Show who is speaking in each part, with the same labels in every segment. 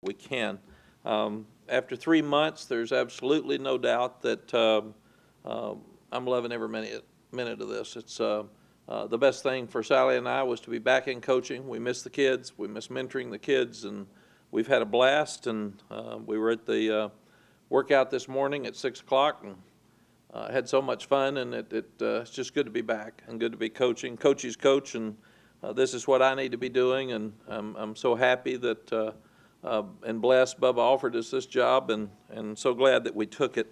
Speaker 1: we can. After 3 months, there's absolutely no doubt that I'm loving every minute of this. It's the best thing for Sally and I was to be back in coaching. We miss the kids. We miss mentoring the kids, and we've had a blast. And we were at the workout this morning at 6 o'clock and had so much fun, and it's just good to be back and good to be coaching. Coaches coach, and this is what I need to be doing, and I'm so happy that and blessed Bubba offered us this job, and so glad that we took it.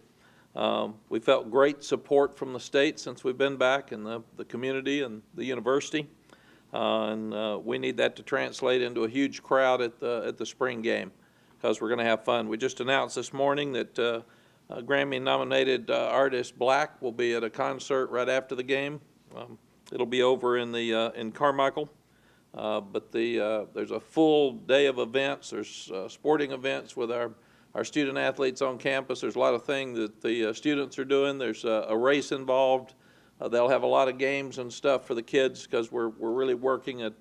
Speaker 1: We felt great support from the state since we've been back, and the community and the university, and we need that to translate into a huge crowd at the spring game, because we're going to have fun. We just announced this morning that Grammy-nominated artist Black will be at a concert right after the game. It'll be over in Carmichael. But there's a full day of events. There's sporting events with our student athletes on campus. There's a lot of things that the students are doing. There's a race involved. They'll have a lot of games and stuff for the kids, because we're really working at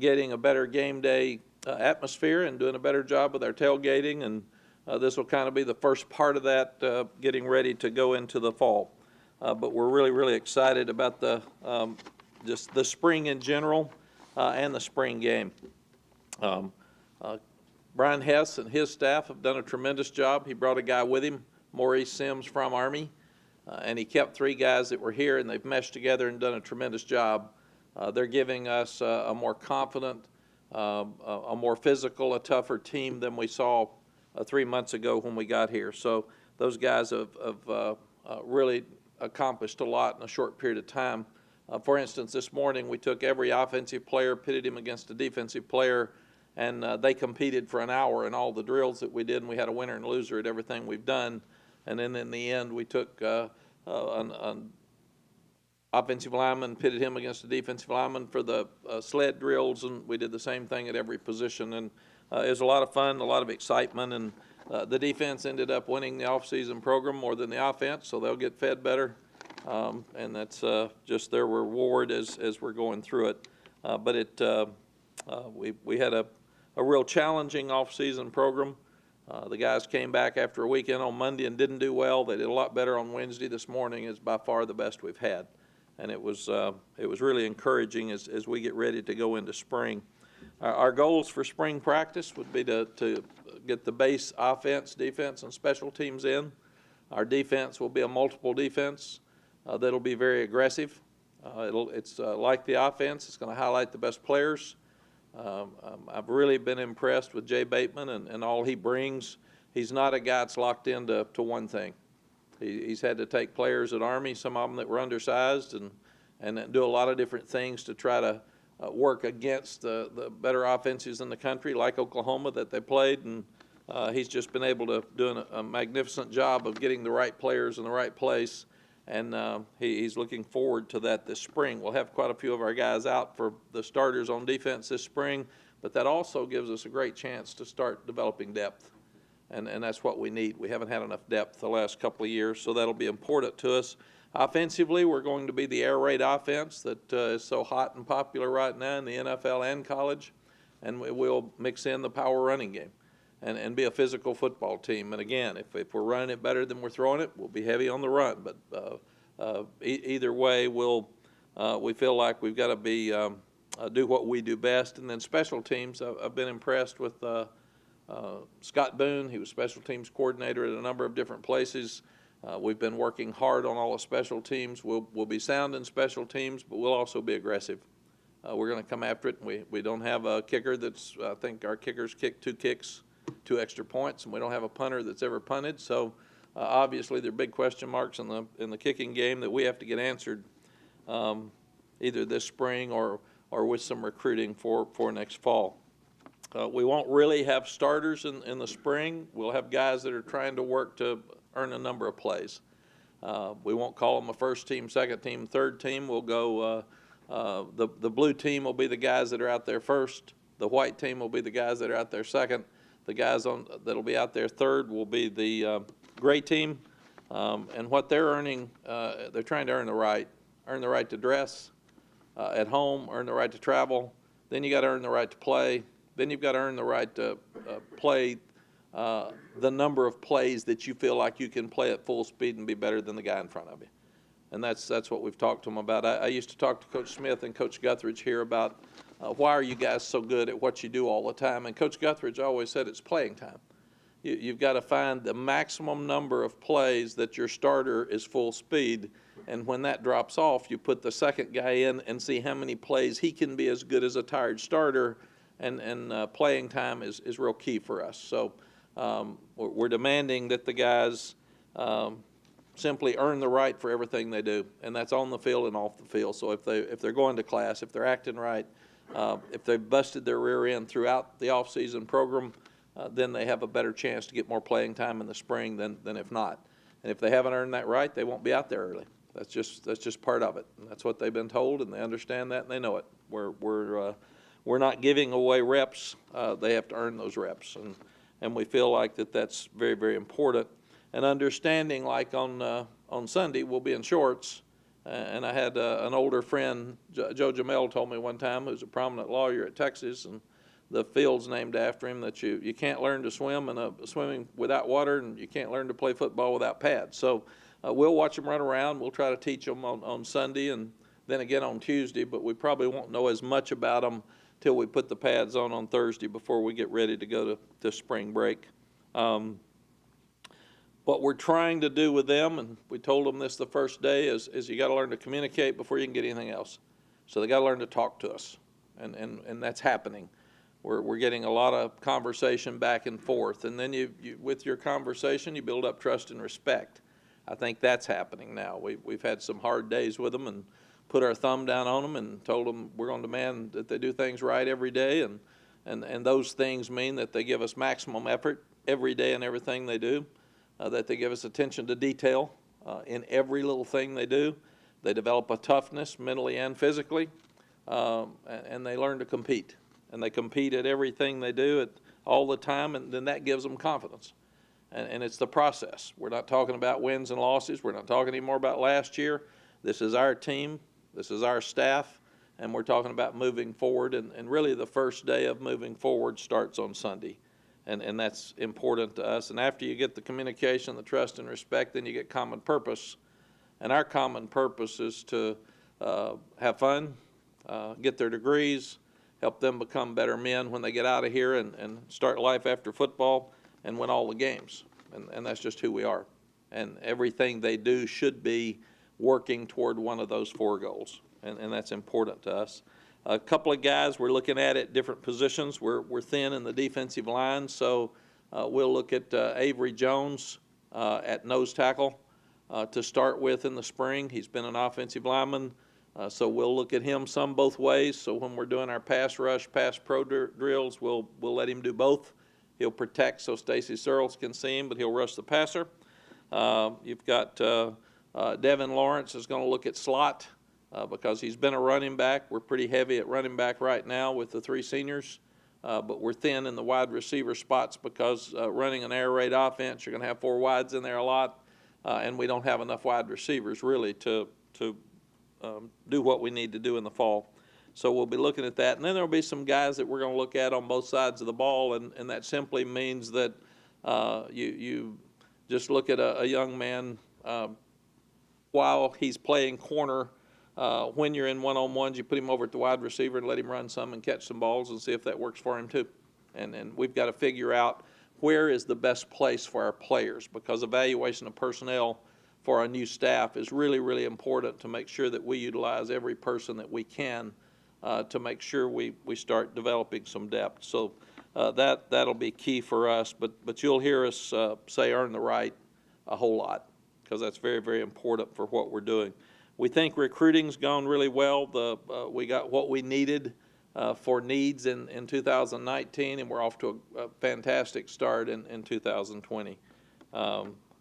Speaker 1: getting a better game day atmosphere and doing a better job with our tailgating. And this will kind of be the first part of that, getting ready to go into the fall. But we're really excited about just the spring in general. And the spring game. Brian Hess and his staff have done a tremendous job. He brought a guy with him, Maurice Sims from Army, and he kept 3 guys that were here, and they've meshed together and done a tremendous job. They're giving us a more confident, a more physical, a tougher team than we saw 3 months ago when we got here. So those guys have really accomplished a lot in a short period of time. For instance, this morning we took every offensive player, pitted him against a defensive player, and they competed for an hour in all the drills that we did, and we had a winner and loser at everything we've done. And then in the end, we took an offensive lineman, pitted him against a defensive lineman for the sled drills, and we did the same thing at every position. And it was a lot of fun, a lot of excitement, and the defense ended up winning the off-season program more than the offense, so they'll get fed better. And that's just their reward as we're going through it. But we had a real challenging off-season program. The guys came back after a weekend on Monday and didn't do well. They did a lot better on Wednesday. This morning is by far the best we've had, and it was really encouraging as we get ready to go into spring. Our goals for spring practice would be to get the base offense, defense, and special teams in. Our defense will be a multiple defense. That'll be very aggressive. It's like the offense. It's going to highlight the best players. I've really been impressed with Jay Bateman and all he brings. He's not a guy that's locked into one thing. He's had to take players at Army, some of them that were undersized, and do a lot of different things to try to work against the better offenses in the country, like Oklahoma that they played. And he's just been able to do a magnificent job of getting the right players in the right place. And he's looking forward to that this spring. We'll have quite a few of our guys out for the starters on defense this spring, but that also gives us a great chance to start developing depth, and that's what we need. We haven't had enough depth the last couple of years, so that'll be important to us. Offensively, we're going to be the air raid offense that is so hot and popular right now in the NFL and college, and we'll mix in the power running game. And be a physical football team. And again, if we're running it better than we're throwing it, we'll be heavy on the run. But either way, we feel like we've got to be do what we do best. And then special teams, I've been impressed with Scott Boone. He was special teams coordinator at a number of different places. We've been working hard on all the special teams. We'll be sound in special teams, but we'll also be aggressive. We're going to come after it. We don't have a kicker that's, I think our kickers kicked 2 kicks. 2 extra points, and we don't have a punter that's ever punted. So obviously there are big question marks in the kicking game that we have to get answered either this spring or with some recruiting for next fall. We won't really have starters in the spring. We'll have guys that are trying to work to earn a number of plays. We won't call them a first team, second team, third team. We'll go the blue team will be the guys that are out there first. The white team will be the guys that are out there second. The guys that'll be out there third will be the gray team, and what they're earning, they're trying to earn the right to dress at home, earn the right to travel. Then you got to earn the right to play, Then you've got to earn the right to play the number of plays that you feel like you can play at full speed and be better than the guy in front of you. And that's what we've talked to them about. I used to talk to Coach Smith and Coach Guthridge here about why are you guys so good at what you do all the time? And Coach Guthridge always said it's playing time. You've got to find the maximum number of plays that your starter is full speed, and when that drops off, you put the second guy in and see how many plays he can be as good as a tired starter, and playing time is real key for us. So we're demanding that the guys simply earn the right for everything they do, and that's on the field and off the field. So if they're going to class, if they're acting right, if they've busted their rear end throughout the off-season program, then they have a better chance to get more playing time in the spring than if not. And if they haven't earned that right, they won't be out there early. That's just part of it. And that's what they've been told, and they understand that, and they know it. We're not giving away reps. They have to earn those reps, and we feel like that's very, very important. And understanding, like on Sunday, we'll be in shorts. And I had an older friend, Joe Jamel, told me one time, who's a prominent lawyer at Texas, and the field's named after him, that you can't learn to swim in swimming without water, and you can't learn to play football without pads. So we'll watch them run around. We'll try to teach them on Sunday and then again on Tuesday, but we probably won't know as much about them till we put the pads on Thursday before we get ready to go to spring break. What we're trying to do with them, and we told them this the first day, is you got to learn to communicate before you can get anything else. So they got to learn to talk to us, and that's happening. We're getting a lot of conversation back and forth, and then you with your conversation you build up trust and respect. I think that's happening now. We've had some hard days with them and put our thumb down on them and told them we're going to demand that they do things right every day, and those things mean that they give us maximum effort every day in everything they do, that they give us attention to detail in every little thing they do. They develop a toughness mentally and physically, and they learn to compete. And they compete at everything they do all the time, and then that gives them confidence. And it's the process. We're not talking about wins and losses. We're not talking anymore about last year. This is our team. This is our staff. And we're talking about moving forward. And really the first day of moving forward starts on Sunday. And that's important to us. And after you get the communication, the trust and respect, then you get common purpose. And our common purpose is to have fun, get their degrees, help them become better men when they get out of here and start life after football and win all the games. And that's just who we are. And everything they do should be working toward one of those four goals. And that's important to us. A couple of guys we're looking at different positions. We're thin in the defensive line, so we'll look at Avery Jones at nose tackle to start with in the spring. He's been an offensive lineman. So we'll look at him some both ways. So when we're doing our pass rush, pass pro drills, we'll let him do both. He'll protect so Stacy Searles can see him, but he'll rush the passer. You've got Devin Lawrence is going to look at slot because he's been a running back. We're pretty heavy at running back right now with the three seniors, but we're thin in the wide receiver spots because running an air raid offense, you're going to have four wides in there a lot, and we don't have enough wide receivers really to do what we need to do in the fall. So we'll be looking at that. And then there'll be some guys that we're going to look at on both sides of the ball, and that simply means that you just look at a young man while he's playing corner. When you're in one-on-ones, you put him over at the wide receiver and let him run some and catch some balls and see if that works for him too. And we've got to figure out where is the best place for our players, because evaluation of personnel for our new staff is really, really important to make sure that we utilize every person that we can to make sure we start developing some depth. So that'll be key for us. But you'll hear us say earn the right a whole lot, because that's very, very important for what we're doing. We think recruiting's gone really well. We got what we needed for needs in 2019, and we're off to a fantastic start in 2020.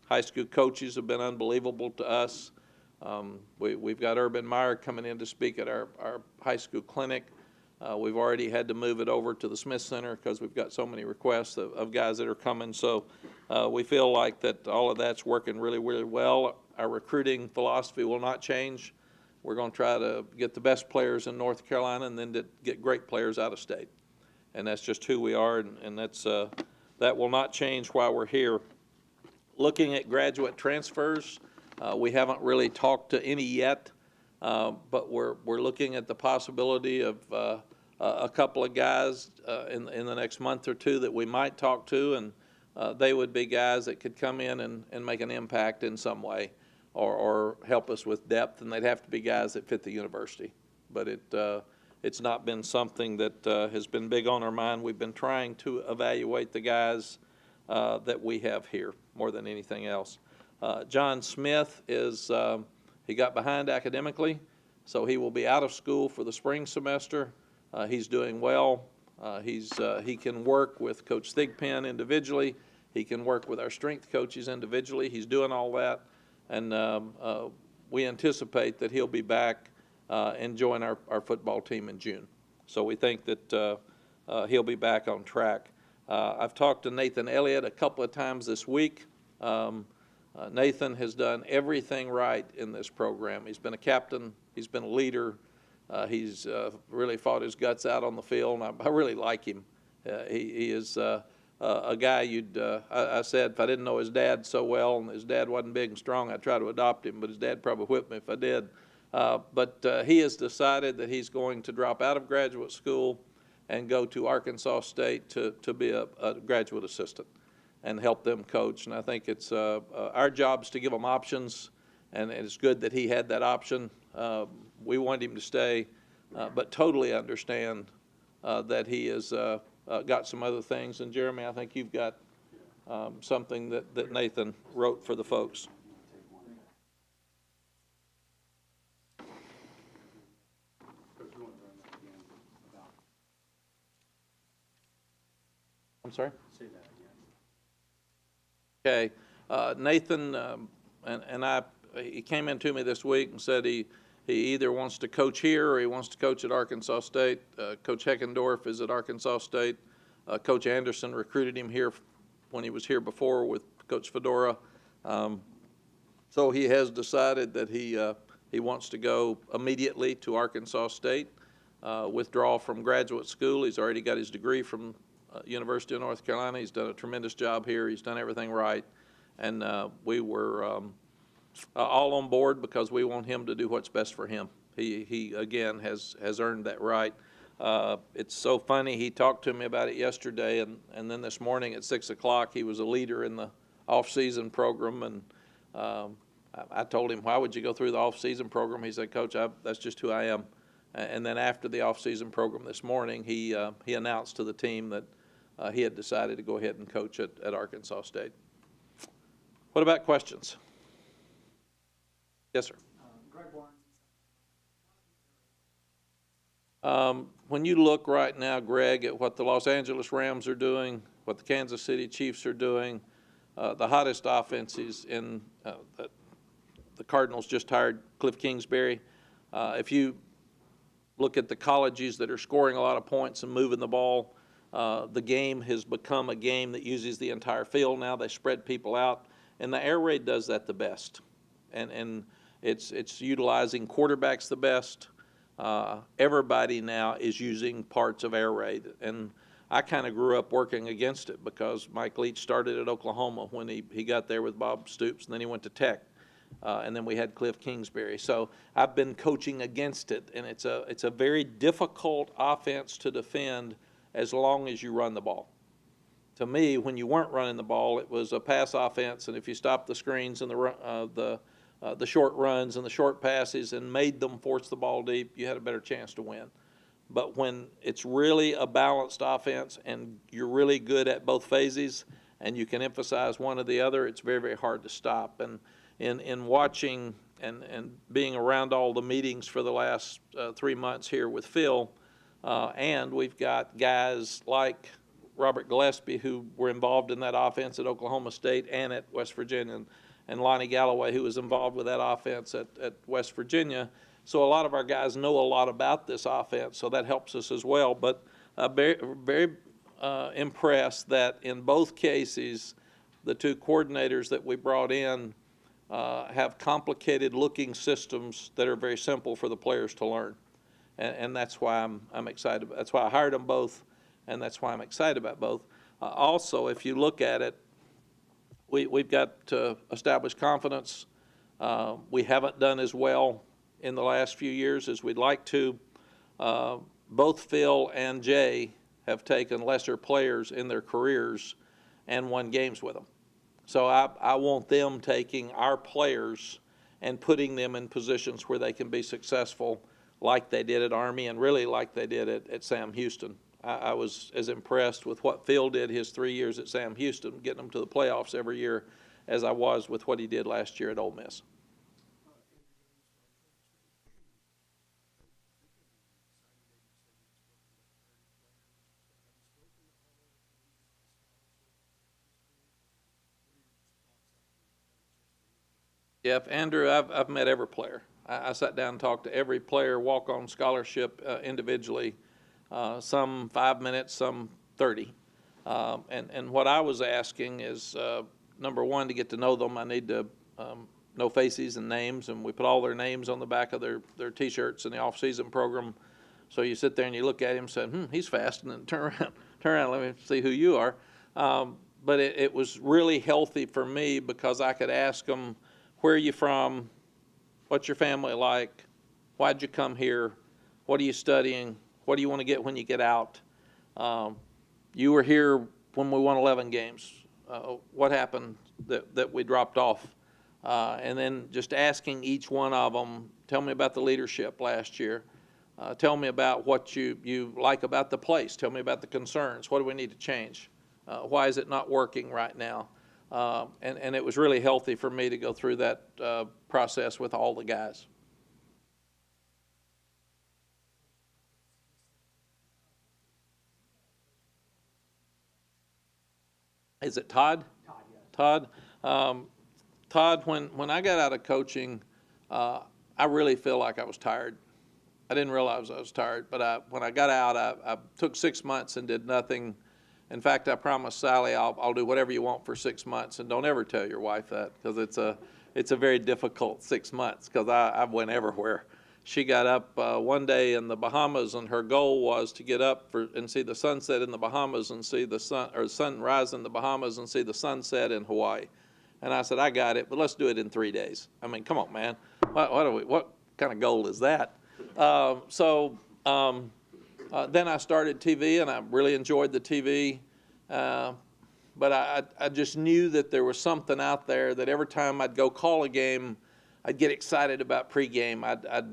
Speaker 1: High school coaches have been unbelievable to us. We've got Urban Meyer coming in to speak at our high school clinic. We've already had to move it over to the Smith Center because we've got so many requests of guys that are coming. So we feel like that all of that's working really, really well. Our recruiting philosophy will not change. We're going to try to get the best players in North Carolina and then to get great players out of state. and that's just who we are, and that's that will not change while we're here. Looking at graduate transfers, we haven't really talked to any yet, but we're looking at the possibility of a couple of guys in the next month or two that we might talk to, and they would be guys that could come in and make an impact in some way, or help us with depth, and they'd have to be guys that fit the university. But it's not been something that has been big on our mind. We've been trying to evaluate the guys that we have here more than anything else. John Smith he got behind academically, so he will be out of school for the spring semester. He's doing well. He can work with Coach Thigpen individually. He can work with our strength coaches individually. He's doing all that, and we anticipate that he'll be back and join our football team in June. So we think that he'll be back on track. I've talked to Nathan Elliott a couple of times this week. Nathan has done everything right in this program. He's been a captain. He's been a leader. He's really fought his guts out on the field, and I really like him. He is a guy I said if I didn't know his dad so well and his dad wasn't big and strong, I'd try to adopt him, but his dad probably whipped me if I did. But he has decided that he's going to drop out of graduate school and go to Arkansas State to be a graduate assistant and help them coach. And I think it's our job is to give them options, and it's good that he had that option. We want him to stay, but totally understand that he has got some other things. And Jeremy, I think you've got something that Nathan wrote for the folks. I'm sorry? Say that again. Okay. Nathan he came in to me this week and said he either wants to coach here or he wants to coach at Arkansas State. Coach Heckendorf is at Arkansas State. Coach Anderson recruited him here when he was here before with Coach Fedora. So he has decided that he wants to go immediately to Arkansas State, withdraw from graduate school. He's already got his degree from University of North Carolina. He's done a tremendous job here. He's done everything right. And we were all on board because we want him to do what's best for him. He again, has earned that right. It's so funny. He talked to me about it yesterday, and then this morning at 6 o'clock, he was a leader in the off-season program. And I told him, why would you go through the off-season program? He said, Coach, that's just who I am. And then after the off-season program this morning, he announced to the team that he had decided to go ahead and coach at Arkansas State. What about questions? Yes, sir. Greg Barnes. When you look right now, Greg, at what the Los Angeles Rams are doing, what the Kansas City Chiefs are doing, the hottest offenses in the Cardinals just hired Cliff Kingsbury. If you look at the colleges that are scoring a lot of points and moving the ball, the game has become a game that uses the entire field now. They spread people out, and the air raid does that the best. And it's utilizing quarterbacks the best. Everybody now is using parts of air raid, and I kind of grew up working against it because Mike Leach started at Oklahoma when he got there with Bob Stoops, and then he went to Tech. And then we had Cliff Kingsbury. So I've been coaching against it, and it's a very difficult offense to defend as long as you run the ball. To me, when you weren't running the ball, it was a pass offense, and if you stopped the screens and the short runs and the short passes and made them force the ball deep, you had a better chance to win. But when it's really a balanced offense and you're really good at both phases and you can emphasize one or the other, it's very, very hard to stop. And in watching and being around all the meetings for the last 3 months here with Phil, and we've got guys like Robert Gillespie who were involved in that offense at Oklahoma State and at West Virginia, and Lonnie Galloway who was involved with that offense at West Virginia. So a lot of our guys know a lot about this offense, so that helps us as well. But very, very impressed that in both cases, the two coordinators that we brought in have complicated looking systems that are very simple for the players to learn. And that's why I'm excited. That's why I hired them both. and that's why I'm excited about both. Also, if you look at it, we've got to establish confidence. We haven't done as well in the last few years as we'd like to. Both Phil and Jay have taken lesser players in their careers and won games with them. So I want them taking our players and putting them in positions where they can be successful like they did at Army and really like they did at Sam Houston. I was as impressed with what Phil did his 3 years at Sam Houston, getting them to the playoffs every year, as I was with what he did last year at Ole Miss. Jeff, Andrew, I've met every player. I sat down and talked to every player, walk-on scholarship individually, some 5 minutes, some 30. And what I was asking is, number one, to get to know them, I need to know faces and names, and we put all their names on the back of their T-shirts in the off-season program. So you sit there and you look at him and say, he's fast, and then turn around, let me see who you are. But it was really healthy for me because I could ask them, where are you from? What's your family like? Why'd you come here? What are you studying? What do you want to get when you get out? You were here when we won 11 games. What happened that we dropped off? And then just asking each one of them, tell me about the leadership last year. Tell me about what you like about the place. Tell me about the concerns. What do we need to change? Why is it not working right now? And it was really healthy for me to go through that process with all the guys. Is it Todd? Todd, yes. Todd, when I got out of coaching, I really feel like I was tired. I didn't realize I was tired, but when I got out, I took 6 months and did nothing. In fact, I promised Sally I'll do whatever you want for 6 months, and don't ever tell your wife that, because it's a very difficult 6 months, because I went everywhere. She got up one day in the Bahamas, and her goal was to get up and see the sunset in the Bahamas and see the sunrise in the Bahamas and see the sunset in Hawaii. And I said, I got it, but let's do it in 3 days. I mean, come on, man. What kind of goal is that? Then I started TV, and I really enjoyed the TV. But I just knew that there was something out there that every time I'd go call a game, I'd get excited about pregame. I'd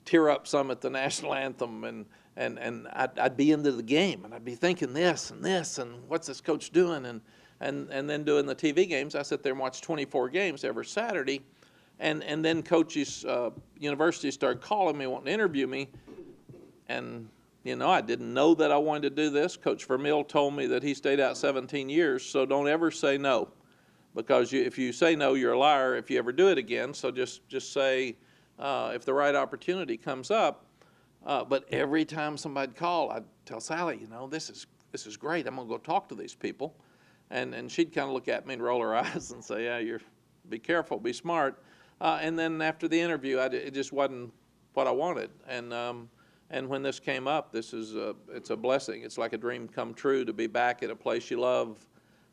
Speaker 1: tear up some at the national anthem, and I'd be into the game, and I'd be thinking this and this, and what's this coach doing? And then doing the TV games, I sit there and watch 24 games every Saturday. And then coaches, universities started calling me, wanting to interview me. And, I didn't know that I wanted to do this. Coach Vermeil told me that he stayed out 17 years, so don't ever say no. Because if you say no, you're a liar if you ever do it again. So just say, if the right opportunity comes up. But every time somebody'd call, I'd tell Sally, this is great. I'm going to go talk to these people. And she'd kind of look at me and roll her eyes and say, yeah, be careful, be smart. And then after the interview, it just wasn't what I wanted. And when this came up, it's a blessing. It's like a dream come true to be back at a place you love,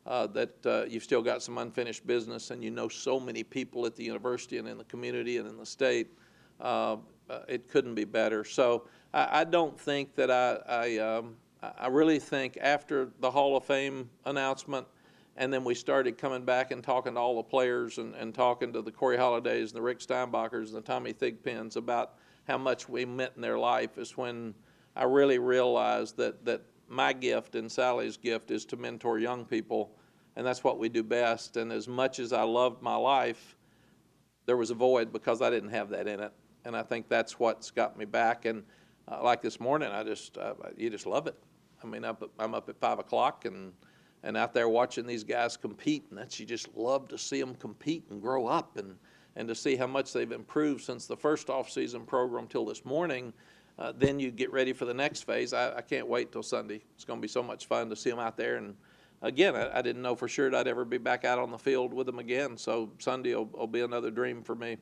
Speaker 1: that you've still got some unfinished business, and so many people at the university and in the community and in the state. It couldn't be better. So I don't think that I really think after the Hall of Fame announcement, and then we started coming back and talking to all the players and talking to the Corey Hollidays and the Rick Steinbachers and the Tommy Thigpens about how much we meant in their life, is when I really realized that my gift and Sally's gift is to mentor young people, and that's what we do best. And as much as I loved my life, there was a void because I didn't have that in it. And I think that's what's got me back. And like this morning, you just love it. I mean, I'm up at 5 o'clock and out there watching these guys compete, and you just love to see them compete and grow up, and to see how much they've improved since the first off-season program till this morning. Then you get ready for the next phase. I can't wait till Sunday. It's going to be so much fun to see them out there. And again, I didn't know for sure that I'd ever be back out on the field with them again. So Sunday will be another dream for me.